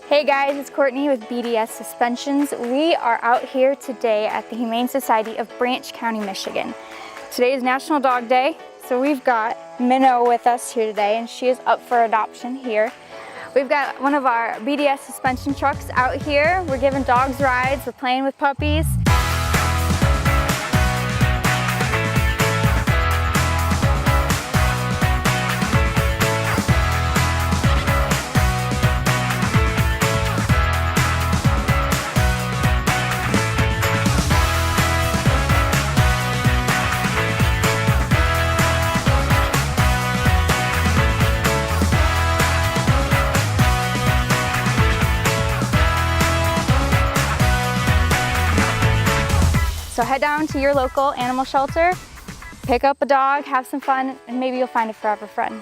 Hey guys, it's Courtney with BDS Suspensions. We are out here today at the Humane Society of Branch County, Michigan. Today is National Dog Day, so we've got Minnow with us here today, and she is up for adoption here. We've got one of our BDS suspension trucks out here. We're giving dogs rides, we're playing with puppies. So head down to your local animal shelter, pick up a dog, have some fun, and maybe you'll find a forever friend.